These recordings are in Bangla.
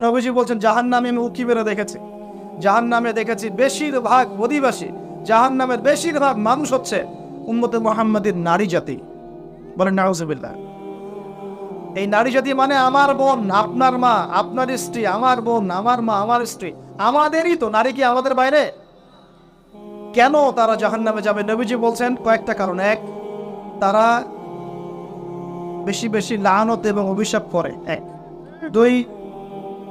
নবীজি বলছেন জাহান্নামে আমি উঁকি মেরে দেখেছি, জাহান্নামে দেখেছি বেশিরভাগ অধিবাসী, জাহান্নামের বেশিরভাগ মানুষ হচ্ছে উম্মতে মুহাম্মাদের নারী জাতি। বলেন নাউজুবিল্লাহ। এই নারী জাতি মানে আমার বোন, আপনার মা, আপনার স্ত্রী, আমার বোন, আমার মা, আমার স্ত্রী, আমাদেরই তো। নারী কি আমাদের বাইরে? কেন তারা জাহান্নামে যাবে? নবীজি বলছেন কয়েকটা কারণ। এক, তারা বেশি বেশি লানত এবং অভিশাপ করে। এক। দুই,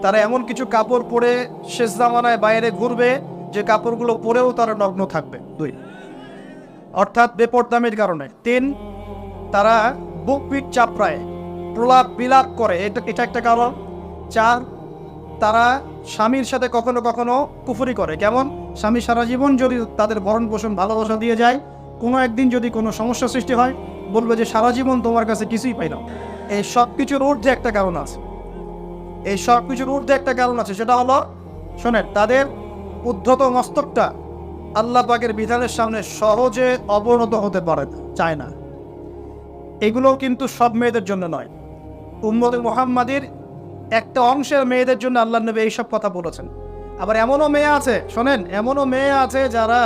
তারা এমন কিছু কাপড় পরে শেষ জামানায় বাইরে ঘুরবে যে কাপড়গুলো পরেও তারা নগ্ন থাকবে। দুই, অর্থাৎ বেপরদামির কারণে। তিন, তারা বুক পিঠ চাপড়ায় প্রলাপ বিলাপ করে, এটা একটা কারণ। চার, তারা স্বামীর সাথে কখনো কখনো কুফরি করে। কেমন? স্বামী সারা জীবন যদি তাদের ভরণ পোষণ ভালোবাসা দিয়ে যায়, কোনো একদিন যদি কোনো সমস্যা সৃষ্টি হয়, বলবে যে সারা জীবন তোমার কাছে কিছুই পাই না। এই সব কিছুর ঊর্ধ্বে একটা কারণ আছে, এই সব কিছুর ঊর্ধ্বে একটা কারণ আছে, সেটা হলো, শোনেন, তাদের উদ্ধত মস্তকটা আল্লাহ পাকের বিধানের সামনে সহজে অবনত হতে পারে না, চায় না। এগুলো কিন্তু সব মেয়েদের জন্য নয়, উম্মতে মুহাম্মাদের একটা অংশের মেয়েদের জন্য আল্লাহ নবী এইসব কথা বলেছেন। আবার এমনও মেয়ে আছে, শোনেন, এমনও মেয়ে আছে যারা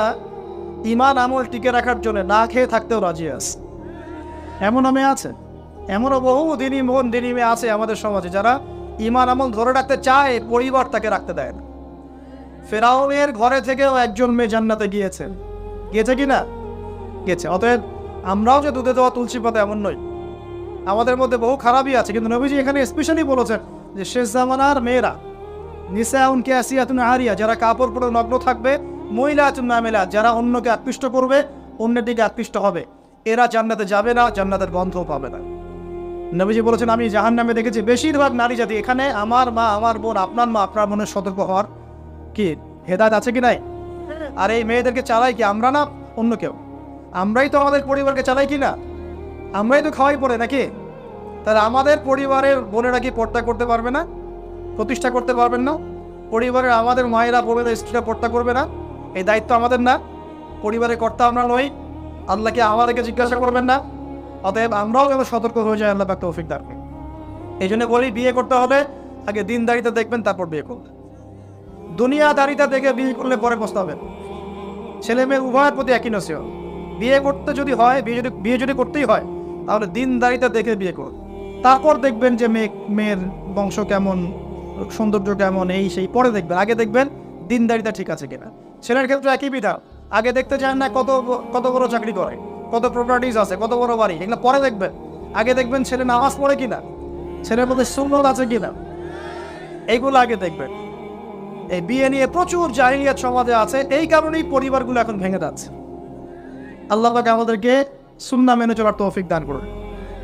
ঈমান আমল টিকে রাখার জন্য না খেয়ে থাকতেও রাজি আছে। এমনও মেয়ে আছে, এমনও বহু দিনী মন দিনী মেয়ে আছে আমাদের সমাজে যারা ঈমান আমল ধরে রাখতে চায়, পরিবার তাকে রাখতে দেয় না। ফেরাউনের ঘরে থেকেও একজন মেয়ে জান্নাতে গিয়েছে, গিয়েছে কি না? গেছে। অতএব আমরাও যে দুধে দেওয়া তুলসী পাতা এমন নই, আমাদের মধ্যে বহু খারাপই আছে। কিন্তু নবীজি এখানে স্পেশালি বলেছেন যে শেষ জামানার মেয়েরা, নিসাউন কাসিয়াতুন আরিয়া, যারা কাপড় পরে নগ্ন থাকবে, মহিলাতুন মামিলাত, যারা অন্যকে আকৃষ্ট করবে, অন্যের দিকে আকৃষ্ট হবে, এরা জান্নাতে যাবে না, জান্নাতের গন্ধও পাবে না। নবীজি বলেছেন আমি জাহান্নামে দেখেছি বেশিরভাগ নারী জাতি। এখানে আমার মা, আমার বোন, আপনার মা, আপনার বোনের সতর্ক হওয়ার কি হেদায়েত আছে কি নাই? আর এই মেয়েদেরকে চালাই কি আমরা না অন্য কেউ? আমরাই তো আমাদের পরিবারকে চালাই কি না? আমরাই তো খাওয়াই পড়ে নাকি? তাহলে আমাদের পরিবারের বোনেরা কি পর্দা করতে পারবে না, প্রতিষ্ঠা করতে পারবেন না? পরিবারের আমাদের মায়েরা, বোনেরা, স্ত্রীরা পর্দা করবে না? এই দায়িত্ব আমাদের না? পরিবারের কর্তা আমরা নই? আল্লাহকে আমাদেরকে জিজ্ঞাসা করবেন না? অতএব আমরাও যেন সতর্ক হয়ে যায়, আল্লাহ পাক তৌফিক দান করুন। এই জন্য বলি, বিয়ে করতে হলে আগে দিনদারিতা দেখবেন, তারপর বিয়ে করবেন। দুনিয়াদারিতা দেখে বিয়ে করলে পরে পস্তাবেন। ছেলে মেয়ে উভয়ের প্রতি একই নসিহত। বিয়ে করতে যদি হয়, বিয়ে যদি করতেই হয়, তাহলে দিনদারিতা দেখে বিয়ে করুন। তারপর দেখবেন যে মেয়ের বংশ কেমন, সৌন্দর্য কেমন, এই সেই পরে দেখবেন। আগে দেখবেন দিনদারিতা ঠিক আছে কিনা। ছেলের ক্ষেত্রে একই বিধান। আগে দেখতে চান না কত বড় চাকরি করে, কত প্রপার্টিজ আছে, কত বড় বাড়ি, এগুলো পরে দেখবেন। আগে দেখবেন ছেলে নামাজ পড়ে কিনা, ছেলের মধ্যে সুন্নত আছে কিনা, এইগুলো আগে দেখবেন। এই বিয়ে নিয়ে প্রচুর জাহিলিয়াত সমাজে আছে, এই কারণেই পরিবারগুলো এখন ভেঙে যাচ্ছে। আল্লাহ পাক আমাদেরকে সুন্নাহ মেনে চলার তৌফিক দান করুন,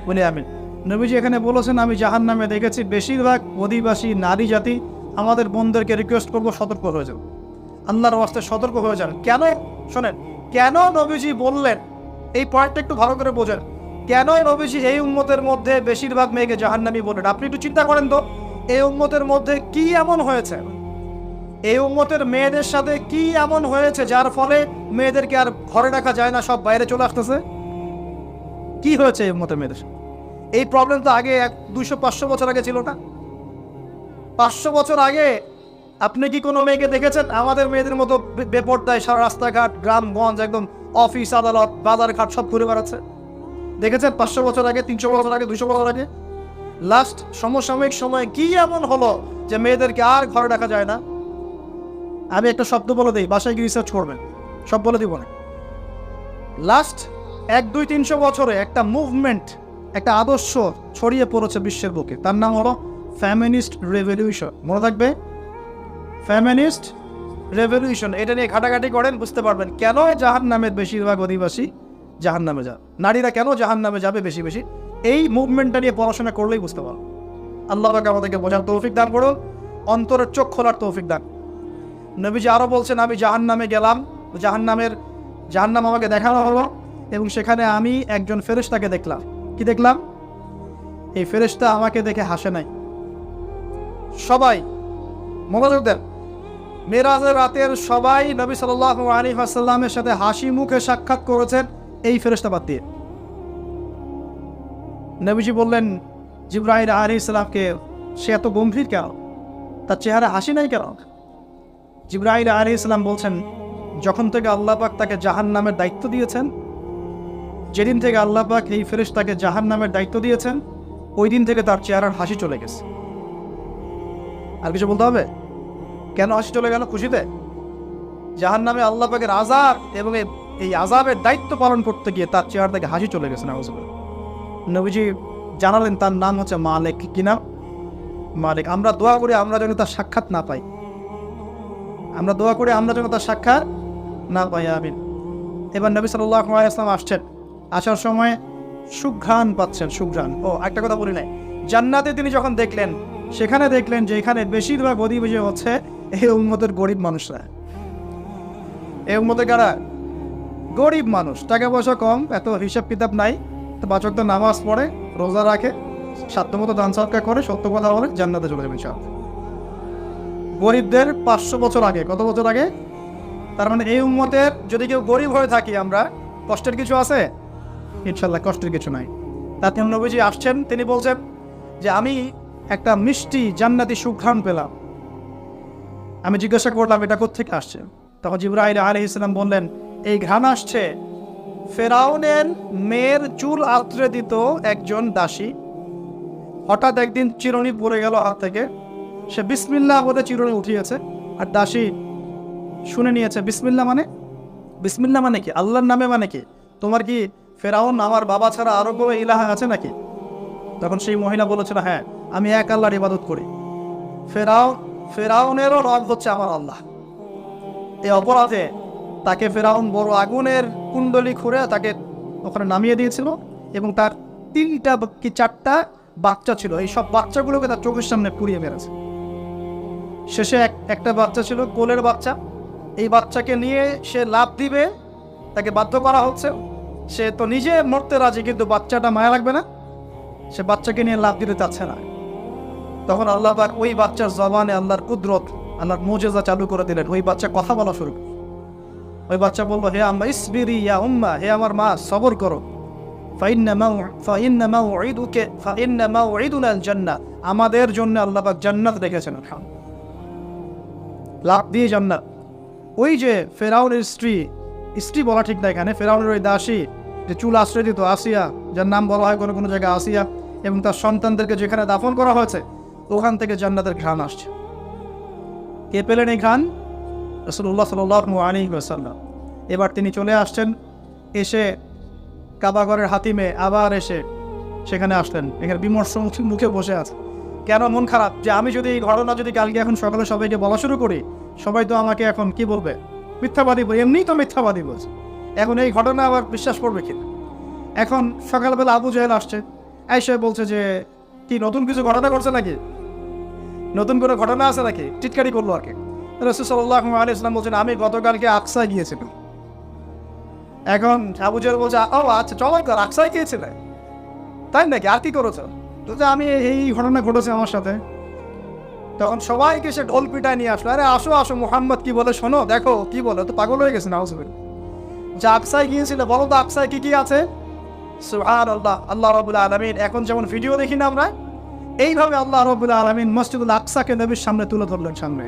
বলে আমিন। নবীজি এখানে বলেছেন আমি জাহান্নামে দেখেছি বেশিরভাগ অধিবাসী নারী জাতি। আমাদের বোনদেরকে রিকোয়েস্ট করবো, সতর্ক হয়ে যান, আল্লাহর ওয়াস্তে সতর্ক হয়ে যান। কেন? শোনেন, কেন নবীজি বললেন, এই পয়েন্টটা একটু ভালো করে বোঝেন। কেন নবীজি এই উম্মতের মধ্যে বেশিরভাগ মেয়েকে জাহান্নামী বললেন? আপনি একটু চিন্তা করেন তো, এই উম্মতের মধ্যে কি এমন হয়েছে, এই উম্মতের মেয়েদের সাথে কি এমন হয়েছে যার ফলে মেয়েদেরকে আর ঘরে রাখা যায় না, সব বাইরে চলে আসতেছে? কি হয়েছে এই উম্মতের মেয়েদের সাথে? এই প্রবলেম তো আগে 200-500 বছর আগে ছিল না। 500 বছর আগে আপনি কি কোনো মেয়েকে দেখেছেন আমাদের মেয়েদের মতো বেপরদায় সারা রাস্তাঘাট, গ্রামগঞ্জ, একদম অফিস আদালত বাজার ঘাট সব ঘুরে বেড়াচ্ছে? দেখেছেন 500 বছর আগে, 300 বছর আগে, 200 বছর আগে? লাস্ট সমসাময়িক সময়ে কি এমন হলো যে মেয়েদেরকে আর ঘরে রাখা যায় না? আমি একটা শব্দ বলে দিই, বাসায় গিয়ে রিসার্চ করবেন, সব বলে দিব না। লাস্ট 100-200-300 বছরে একটা মুভমেন্ট, একটা আদর্শ ছড়িয়ে পড়েছে বিশ্বের বুকে, তার নাম হলো ফেমিনিস্ট রেভলিউশন। মনে থাকবে, ফেমিনিস্ট রেভলিউশন। এটা নিয়ে ঘাটাঘাটি করেন, বুঝতে পারবেন কেন জাহান্নামের বেশিরভাগ অধিবাসী জাহান্নামে যাবে, নারীরা কেন জাহান্নামে যাবে বেশি বেশি। এই মুভমেন্টটা নিয়ে পড়াশোনা করলেই বুঝতে পারবেন। আল্লাহ পাক আমাদেরকে বোঝার তৌফিক দান করুন, অন্তরের চোখ খোলার তৌফিক দান। নবীজি আরও বলছেন আমি জাহান্নামে গেলাম, জাহান্নাম আমাকে দেখানো হলো, এবং সেখানে আমি একজন ফেরেশতাকে দেখলাম। কি দেখলাম? এই ফেরেশতা আমাকে দেখে হাসে নাই। সবাই মনোযোগ দেন, মেরাজের রাতের সবাই নবী সাল্লাল্লাহু আলাইহি ওয়াসাল্লামের সাথে হাসি মুখে সাক্ষাৎ করেছেন এই ফেরেশতা বাদ দিয়ে। নবীজি বললেন জিবরাইল আলাইহিস সালামকে, সে এত গম্ভীর কেন? তার চেহারা হাসি নাই কেন? জিবরাইল আলাইহিস সালাম বলছেন, যখন থেকে আল্লাহ পাক তাকে জাহান্নামের দায়িত্ব দিয়েছেন, যেদিন থেকে আল্লাহ পাক এই ফেরেশতাকে জাহান্নামের দায়িত্ব দিয়েছেন, ওই দিন থেকে তার চেহারার হাসি চলে গেছে। আর কিছু বলতে হবে? কেন হাসি চলে গেল? খুশিতে? জাহান্নামে আল্লাহ পাকের আযাব এবং এই আযাবের দায়িত্ব পালন করতে গিয়ে তার চেহারা থেকে হাসি চলে গেছে। নাউযুবিল্লাহ। নবীজি জানালেন তার নাম হচ্ছে মালিক। কি নাম? মালিক। আমরা দোয়া করি আমরা যেন তার সাক্ষাৎ না পাই, আমরা দোয়া করি আমরা যেন তার সাক্ষাৎ না পাই। আমিন। এবার নবী সাল্লাল্লাহু আলাইহি ওয়াসাল্লাম আসছেন, আসার সময় সুঘ্রাণ পাচ্ছেন। সুঘ্রাণ। ও একটা কথা বলি নাই, জান্নাতে তিনি যখন দেখলেন, সেখানে দেখলেন যে এখানে বেশিরভাগ অধিবাসী হচ্ছে এই উম্মতের গরিব মানুষরা। এই উম্মতের কারা? গরিব মানুষ, টাকা পয়সা কম, এত হিসাব কিতাব নাই, তো পাঁচ ওয়াক্ত নামাজ পড়ে, রোজা রাখে, সাধ্যমতো দান সদকা করে, সত্য কথা বলে, জান্নাতে চলে যাবেন সব। গরিবদের 500 বছর আগে। কত বছর আগে? তার মানে এই উম্মতের যদি কেউ গরিব হয়ে থাকি আমরা, কষ্টের কিছু আছে? ইনশাল্লাহ কষ্টের কিছু নাই। তারপর নবীজি আসছেন, তিনি বলছেন যে আমি একটা মিষ্টি জান্নাতি সুঘ্রাণ পেলাম। আমি জিজ্ঞাসা করলাম এটা কোত্থেকে আসছে? তখন জিবরাইল আলাইহিস সালাম বললেন, এই ঘ্রাণ আসছে ফেরাউনের মেয়ের চুল আঁচড়ে দিত একজন দাসী। হঠাৎ একদিন চিরুনি পড়ে গেল হাত থেকে, সে বিসমিল্লাহ বলে চিরুনি উঠিয়েছে, আর দাসী শুনে নিয়েছে। বিসমিল্লাহ মানে? বিসমিল্লাহ মানে কি? আল্লাহর নামে মানে কি? তোমার কি ফেরাউন আমার বাবা ছাড়া আরো কোনো ইলাহা আছে নাকি? তখন সেই মহিলা বলেছিল, হ্যাঁ আমি এক আল্লাহর ইবাদত করি। ফেরাউনেরও রব হচ্ছে আমার আল্লাহ। এই অপরাধে তাকে ফেরাউন বড় আগুনের কুণ্ডলি খুঁড়ে তাকে ওখানে নামিয়ে দিয়েছিল, এবং তার 3টা কি 4টা বাচ্চা ছিল। এই সব বাচ্চাগুলোকে তার চোখের সামনে পুড়িয়ে মেরেছে। শেষে একটা বাচ্চা ছিল, কোলের বাচ্চা। এই বাচ্চাকে নিয়ে সে লাফ দিবে, তাকে বাধ্য করা হচ্ছে। সে তো নিজে মরতে রাজি, কিন্তু বাচ্চাটা মায়া লাগবে না, সে বাচ্চাকে নিয়ে লাফ দিতে চাচ্ছে না। তখন আল্লাহ পাক ওই বাচ্চার জবানে আল্লাহর কুদরত, আল্লাহর মুজিজা চালু করে দিলেন। ওই বাচ্চা কথা বলা শুরু করল। ওই বাচ্চা বললো, হে আম্মা ইসবিরি ইয়া উম্মা, হে আমার মা সবর করো। ফাইন্না মাউইদুনা আল জান্নাহ, আমাদের জন্য আল্লাহ পাক জান্নাত রেখেছেন। লাভ দিয়ে জান্নাত। ওই যে ফেরাউনের স্ত্রী বলা ঠিক না এখানে, ফেরাউনের ওই দাসী যে চুল আশ্রয় দিত, আসিয়া, যার নাম বলা হয় কোনো কোনো জায়গায় আসিয়া, এবং তার সন্তানদেরকে যেখানে দাফন করা হয়েছে ওখান থেকে জান্নাতের ঘ্রাণ আসছে। কে পেলেন এই ঘ্রাণ? রাসূলুল্লাহ সাল্লাল্লাহু আলাইহি ওয়াসাল্লাম। এবার তিনি চলে আসছেন, এসে কাবাঘরের হাতিমে আবার এসে সেখানে আসলেন। এখানে বিমর্ষ মুখে বসে আছে। কেন মন খারাপ? যে আমি যদি এই ঘটনা যদি কালকে এখন সকালে সবাইকে বলা শুরু করি, সবাই তো আমাকে এখন কি বলবে? মিথ্যাবাদী বলবে। এমনিই তো মিথ্যাবাদী বলছে, এখন এই ঘটনা আবার বিশ্বাস করবে কি? এখন সকালবেলা আবু জাহেল আসছে, এসে বলছে যে কি নতুন কিছু ঘটনা করছে নাকি, নতুন কোনো ঘটনা আছে নাকি, টিটকারি করলো আর কি। রাসূল সাল্লাল্লাহু আলাইহি ওয়াসাল্লাম বলছেন, আমি গতকালকে আকসায় গিয়েছিলাম। এখন আবু জাহেল বলছে, ও আচ্ছা চমৎকার, আকসায় গিয়েছিলে, তাই নাকি? আর কি করেছো? তো আমি এই ঘটনা ঘটেছে আমার সাথে। তখন সবাইকে সে ঢোল পিটায় নিয়ে আসলো, আরে আসো আসো, মুহাম্মদ কি বলে শোনো, দেখো কি বলে। তো পাগল হয়ে গেছে নাউজুবিল্লাহ। যে আকসায় গিয়েছিল, বলো তো আকসায় কি কি আছে? সুবহানাল্লাহ। আল্লাহ রাব্বুল আলামিন, এখন যেমন ভিডিও দেখি না আমরা, এইভাবে আল্লাহ রাব্বুল আলামিন মসজিদুল আকসাকে নবীর সামনে তুলে ধরলেন সামনে,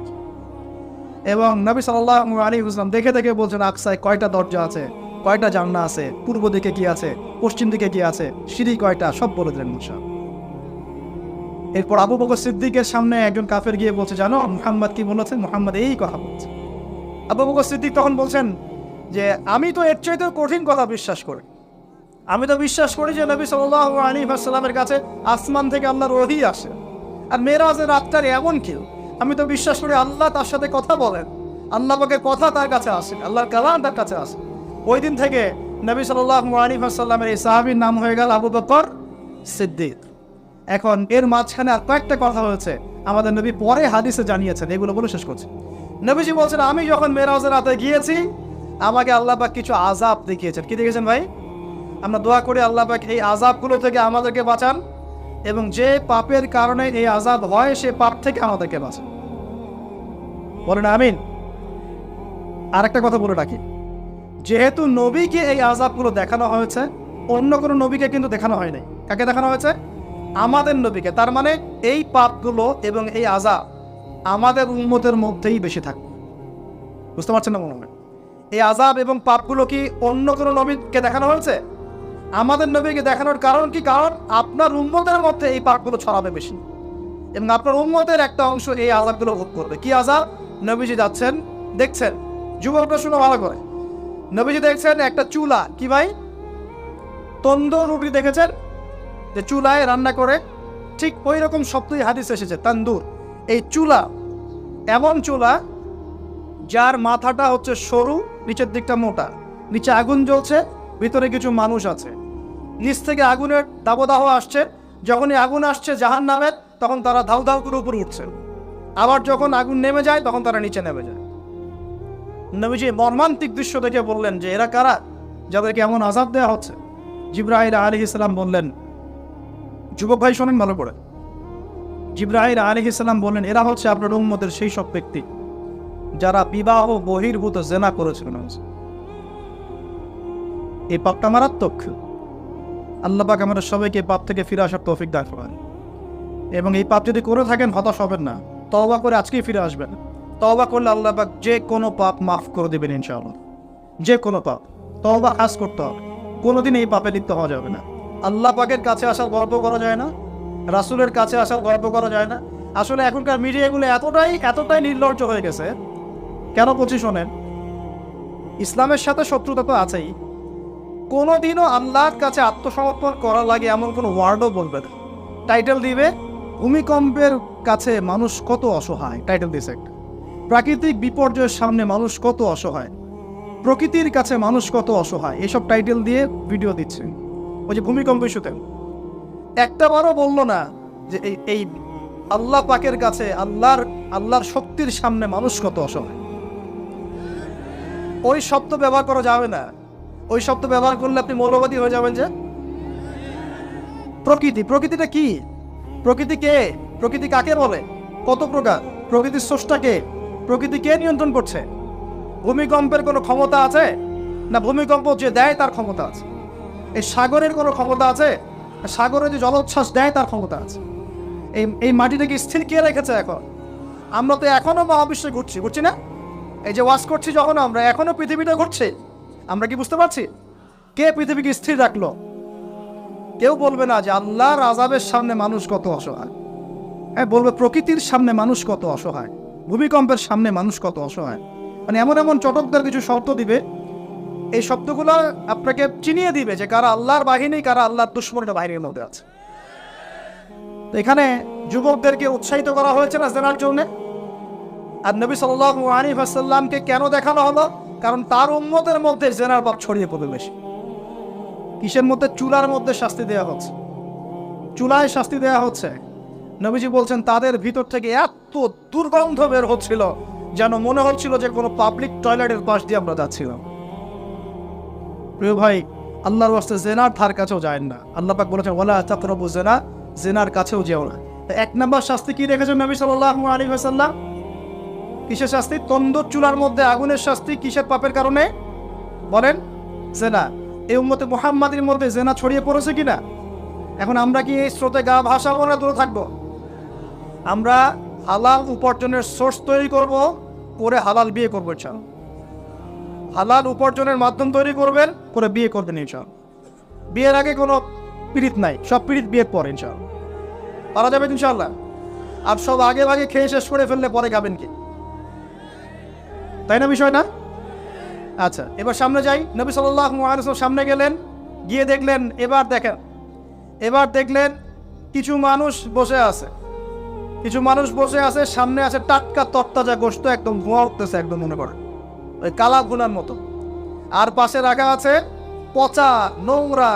এবং নবী সাল্লাল্লাহু আলাইহি ওয়াসাল্লাম দেখে দেখে বলছেন আকসায় কয়টা দরজা আছে, কয়টা জানলা আছে, পূর্ব দিকে কি আছে, পশ্চিম দিকে কি আছে, সিঁড়ি কয়টা, সব বলে দিলেন মুসা। এরপর আবু বকর সিদ্দিকের সামনে একজন কাফের গিয়ে বলছে, জানো মুহাম্মদ কি বলেছে? মুহাম্মদ এই কথা বলছে। আবু বকর সিদ্দিক তখন বলছেন যে আমি তো এর চাইতে কঠিন কথা বিশ্বাস করি। আমি তো বিশ্বাস করি যে নবী সাল্লাল্লাহু আলাইহি ওয়াসাল্লামের কাছে আসমান থেকে আল্লাহর ওহী আসে, আর মেরাজের রাতটার এমন কি, আমি তো বিশ্বাস করি আল্লাহ তার সাথে কথা বলেন, আল্লাহ পাকের কথা তার কাছে আসে, আল্লাহর কালাম তার কাছে আসে। ওই দিন থেকে নবী সাল্লাল্লাহু আলাইহি ওয়াসাল্লামের এই সাহাবীর নাম হয়ে গেল আবু বকর সিদ্দিক। এখন এর মাঝখানে আর কয়েকটা কথা হয়েছে, আমাদের নবী পরে হাদিসে জানিয়েছেন, এগুলো বলে শেষ করছে। নবীজি বলছেন, আমি যখন মেরাজের রাতে গিয়েছি, আমাকে আল্লাহ পাক কিছু আযাব দেখিয়েছেন। কি দেখেছেন ভাই? আমরা দোয়া করি আল্লাহ পাক এই আযাবগুলো থেকে আমাদেরকে বাঁচান, এবং যে পাপের কারণে এই আযাব হয় সে পাপ থেকে আমাদেরকে বাঁচান। বলেন আমিন। আর একটা কথা বলে রাখি, যেহেতু নবীকে এই আযাবগুলো দেখানো হয়েছে, অন্য কোনো নবীকে কিন্তু দেখানো হয় নাই। কাকে দেখানো হয়েছে? আমাদের নবীকে। তার মানে এই পাপগুলো এবং এই আযাব আমাদের উম্মতের মধ্যেই বেশি থাকবে। বুঝতে পারছেন না মনে হয়? এই আযাব এবং পাপগুলো কি অন্য কোনো নবীকে দেখানো হয়েছে? আমাদের নবীকে দেখানোর কারণ কি? কারণ আপনার উম্মতের মধ্যে এই পাপগুলো ছড়াবে বেশি, এবং আপনার উম্মতের একটা অংশ এই আযাবগুলো ভোগ করবে। কি আযাব? নবীজি যাচ্ছেন, দেখছেন, যুবকরা শুনে ভালো করে, নবীজি দেখছেন একটা চুলা, কি ভাই, তন্দুর রুটি দেখেছেন যে চুলায় রান্না করে, ঠিক ওই রকম শব্দই হাদিস এসেছে, তান্দুর। এই চুলা এমন চুলা যার মাথাটা হচ্ছে সরু, নিচের দিকটা মোটা, নিচে আগুন জ্বলছে, ভিতরে কিছু মানুষ আছে, নিচ থেকে আগুনের দাবদাহ আসছে। যখনই আগুন আসছে জাহান্নামের, তখন তারা ধাউ ধাউ করে উপরে উঠছে, আবার যখন আগুন নেমে যায় তখন তারা নিচে নেমে যায়। নবীজি মর্মান্তিক দৃশ্য দেখে বললেন যে এরা কারা, যাদেরকে এমন আযাব দেওয়া হচ্ছে? জিবরাইল আলাইহিস সালাম বললেন, যুবক ভাই শোনেন ভালো করে, জিবরাইল আলাইহিস সালাম বললেন, এরা হচ্ছে আপনার উম্মতের সেই সব ব্যক্তি যারা বিবাহ বহির্ভূত জেনা করেছিল। এই পাপটা মারাত্মক। আল্লাহ পাক আমাদের সবাইকে পাপ থেকে ফিরে আসার তৌফিক দান করেন, এবং এই পাপ যদি করে থাকেন হতাশ হবেন না, তওবা করে আজকেই ফিরে আসবেন। তওবা করলে আল্লাহ পাক যে কোনো পাপ মাফ করে দেবেন ইনশাআল্লাহ। যে কোনো পাপ তওবা খাস করতে হবে, কোনোদিন এই পাপে লিপ্ত হওয়া যাবে না। আল্লাহ পাকের কাছে আসার গল্প করা যায় না, রাসূলের কাছে আসার গল্প করা যায় না। আসলে এখনকার মিডিয়াগুলো এতটাই নির্লজ্জ হয়ে গেছে। কেন বলছি শোনেন, ইসলামের সাথে শত্রুতা তো আছেই, কোনোদিনও আল্লাহর কাছে আত্মসমর্পণ করা লাগে এমন কোনো ওয়ার্ডও বলবে না। টাইটেল দিবে ভূমিকম্পের কাছে মানুষ কত অসহায়, টাইটেল দিছে একটা। প্রাকৃতিক বিপর্যয়ের সামনে মানুষ কত অসহায়, প্রকৃতির কাছে মানুষ কত অসহায়, এসব টাইটেল দিয়ে ভিডিও দিচ্ছে। ওই যে ভূমিকম্প ইস্যুতে একটা বারও বললো না যে এই আল্লাহ পাকের কাছে, আল্লাহর শক্তির সামনে মানুষ কত অসহায়। ওই শব্দ ব্যবহার করা যাবে না। ওই শব্দ ব্যবহার করলে আপনি মৌলবাদী হয়ে যাবেন। যে প্রকৃতিটা কি? প্রকৃতি কে? প্রকৃতি কাকে বলে? কত প্রকার? প্রকৃতির স্রষ্টা কে? প্রকৃতি কে নিয়ন্ত্রণ করছে? ভূমিকম্পের কোনো ক্ষমতা আছে না? ভূমিকম্প যে দেয় তার ক্ষমতা আছে। এই সাগরের কোনো ক্ষমতা আছে? সাগরে যে জলোচ্ছ্বাস দেয় তার ক্ষমতা আছে। এই মাটিটাকে স্থির কে রেখেছে? এখন আমরা তো এখনো মহাবিশ্বে ঘুরছি না? এই যে ওয়াজ করছি যখন আমরা, এখনো পৃথিবীটা ঘুরছে। আমরা কি বুঝতে পারছি? কে পৃথিবীকে স্থির রাখলো? কেউ বলবে না যে আল্লাহর আযাবের সামনে মানুষ কত অসহায়। হ্যাঁ, বলবে প্রকৃতির সামনে মানুষ কত অসহায়, ভূমিকম্পের সামনে মানুষ কত অসহায়। মানে এমন এমন চটকদার কিছু শব্দ দিবে, এই শব্দগুলো আপনাকে চিনিয়ে দিবে যে কারা আল্লাহর বাহিনী, কারা আল্লাহর দুশমনের বাহিনীর মধ্যে আছে। তো এখানে যুবকদেরকে উৎসাহিত করা হয়েছে না জেনার জন্য। আর নবী সাল্লাল্লাহু আলাইহি ওয়াসাল্লামকে কেন দেখানো হলো? কারণ তার উম্মতের মধ্যে জেনার পাপ ছড়িয়ে পড়বে বেশি। কিসের মধ্যে? চুলার মধ্যে শাস্তি দেওয়া হচ্ছে, চুলায় শাস্তি দেওয়া হচ্ছে। নবীজি বলছেন তাদের ভিতর থেকে এত দুর্গন্ধ বের হচ্ছিল যেন মনে হচ্ছিল যে কোনো পাবলিক টয়লেটের পাশ দিয়ে আমরা যাচ্ছিলাম। প্রিয় ভাই, আল্লাহর ওয়াস্তে জেনার ধার কাছেও যায় না। আল্লাহ পাক বলেছেন ওয়ালা তাকরাবু জিনা, জেনার কাছেও যেও না। এক নম্বর শাস্তি কি রেখেছেন নবী সাল্লাল্লাহু আলাইহি ওয়াসাল্লাম? কিসের শাস্তি? তন্দুর চুলার মধ্যে আগুনের শাস্তি। কিসের পাপের কারণে? বলেন, জেনা। এই উম্মতে মুহাম্মাদের মধ্যে জেনা ছড়িয়ে পড়েছে কিনা? এখন আমরা কি এই স্রোতে গা ভাসাবো না দূরে থাকবো? আমরা হালাল উপার্জনের সোর্স তৈরি করব, করে হালাল বিয়ে করবো ইনশাআল্লাহ। হালাল উপার্জনের মাধ্যম তৈরি করবেন, করে বিয়ে করবেন ইনশাআল্লাহ। বিয়ের আগে কোনো পীড়িত নাই, সব পীড়িত বিয়ের পর ইনশাআল্লাহ পারা যাবে ইনশাআল্লাহ। আর সব আগে ভাগে খেয়ে শেষ করে ফেললে পরে খাবেন কি? তাই না বিষয় না? আচ্ছা, এবার সামনে যাই। নবী সাল্লাল্লাহু আলাইহি ওয়াসাল্লাম সামনে গেলেন, গিয়ে দেখলেন, এবার দেখলেন কিছু মানুষ বসে আছে, সামনে আছে টাটকা তরতাজা গোশত, একদম ধোঁয়া উঠতেছে, একদম মনে করেন ওই কালা ভুনার মতো। আর পাশে রাখা আছে পচা, নোংরা,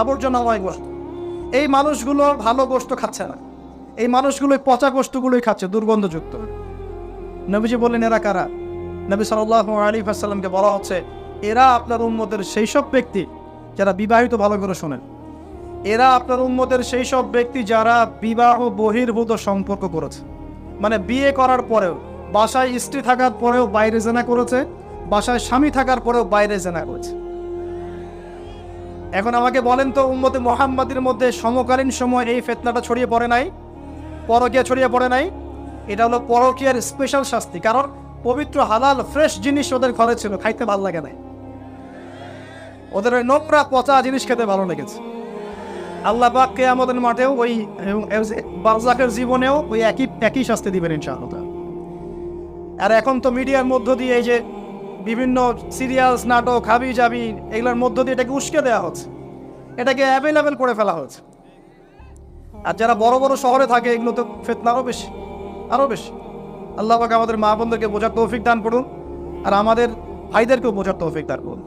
আবর্জনাময় গোশত। এই মানুষগুলো ভালো গোশত খাচ্ছে না, এই মানুষগুলো পচা গোশতগুলোই খাচ্ছে, দুর্গন্ধযুক্ত। নবীজি বললেন এরা কারা? নবী সাল্লাল্লাহু আলাইহি ওয়াসাল্লামকে বলা হচ্ছে এরা আপনার উম্মতের সেই সব ব্যক্তি যারা বিবাহিত, ভালো করে শোনেন, এরা আপনার উম্মতের সেই সব ব্যক্তি যারা বিবাহ বহির্ভূত সম্পর্ক করেছে। মানে বিয়ে করার পরেও, বাসায় স্ত্রী থাকার পরেও বাইরে জেনা করেছে, বাসায় স্বামী থাকার পরেও বাইরে জেনা করেছে। এখন আমাকে বলেন তো, উম্মতে মুহাম্মাদের মধ্যে সমকালীন সময় এই ফিতনাটা ছড়িয়ে পড়ে নাই? পরকীয়া ছড়িয়ে পড়ে নাই? এটা হলো পরকীয়ার স্পেশাল শাস্তি। কারণ পবিত্র হালাল ফ্রেশ জিনিস ওদের ঘরে ছিল, খাইতে ভালো লাগে নাই, ওদের ওই নোংরা পচা জিনিস খেতে ভালো লেগেছে। আল্লাহ পাক কিয়ামতের মাঠেও ওই বারজাখের জীবনেও ওই একই শাস্তি দিবেন ইনশাআল্লাহ। আর এখন তো মিডিয়ার মধ্য দিয়ে এই যে বিভিন্ন সিরিয়ালস, নাটক, হাবি জাবি, এগুলোর মধ্য দিয়ে এটাকে উস্কে দেওয়া হচ্ছে, এটাকে অ্যাভেলেবেল করে ফেলা হচ্ছে। আর যারা বড় বড় শহরে থাকে এগুলো তো ফিতনা আরও বেশি। আল্লাহ পাক আমাদের মা বোনদেরকে বোঝার তৌফিক দান করুন, আর আমাদের ভাইদেরকেও বোঝার তৌফিক দান করুন।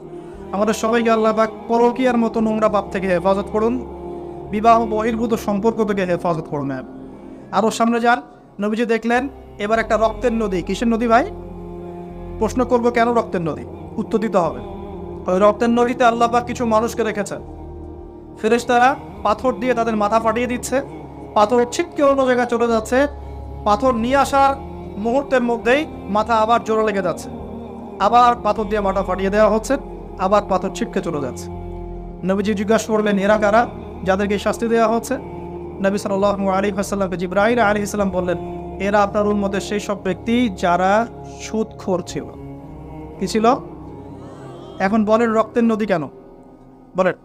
আমাদের সবাইকে আল্লাহ পাক পরকীয়ার মতো নোংরা পাপ থেকে হেফাজত করুন, বিবাহ বহির্ভূত সম্পর্ক থেকে হেফাজত করুন। আরও সামনে যান, নবীজি দেখলেন এবার একটা রক্তের নদী। কিসের নদী ভাই? প্রশ্ন করব কেন রক্তের নদী, উত্তর দিতে হবে। ওই রক্তের নদীতে আল্লাহ পাক কিছু মানুষকে রেখেছেন, ফেরেশতারা পাথর দিয়ে তাদের মাথা ফাটিয়ে দিচ্ছে, পাথর ছিটকে অন্য জায়গায় চলে যাচ্ছে, পাথর নিয়ে আসার মুহূর্তের মধ্যেই মাথা আবার জোরে লেগে যাচ্ছে, আবার পাথর দিয়ে মাথা ফাটিয়ে দেওয়া হচ্ছে, আবার পাথর ছিটকে চলে যাচ্ছে। নবীজি জিজ্ঞাসা করলেন এরা কারা যাদেরকে শাস্তি দেওয়া হচ্ছে? নবী সাল্লাল্লাহু আলাইহি ওয়াসাল্লামকে জিবরাইল আলাইহিস সালাম বললেন এরা আপনার উম্মতের সেই সব ব্যক্তি যারা সুদখোর ছিল। কি ছিল? এখন বলেন রক্তের নদী কেন? বলেন,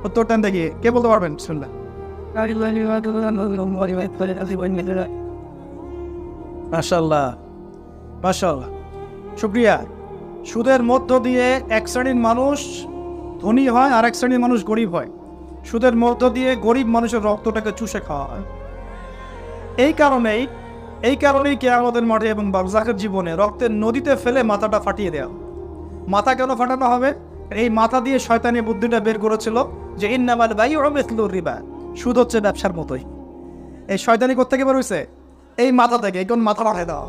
উত্তরটা দেখি কে বলতে পারবেন? বিসমিল্লাহ। মাশাআল্লাহ মাশাআল্লাহ, শুকরিয়া। সুদের মধ্য দিয়ে এক শ্রেণীর মানুষ ধনী হয় আর এক শ্রেণীর মানুষ গরিব হয়। সুদের মধ্য দিয়ে গরিব মানুষের রক্তটাকে চুষে খাওয়া হয়। এই কারণেই কিয়ামতের মাঠে এবং বারজাখের জীবনে রক্তের নদীতে ফেলে মাথাটা ফাটিয়ে দেওয়া। মাথা কেন ফাটানো হবে? এই মাথা দিয়ে শয়তানি বুদ্ধিটা বের করেছিল যে ইন্নামাল বাইউ মিসলুর রিবা, সুদ হচ্ছে ব্যবসার মতোই। এই শয়তানি কোত্থেকে বের হইছে? এই মাথা থেকে। এই কোন মাথা ফাটাই দেওয়া।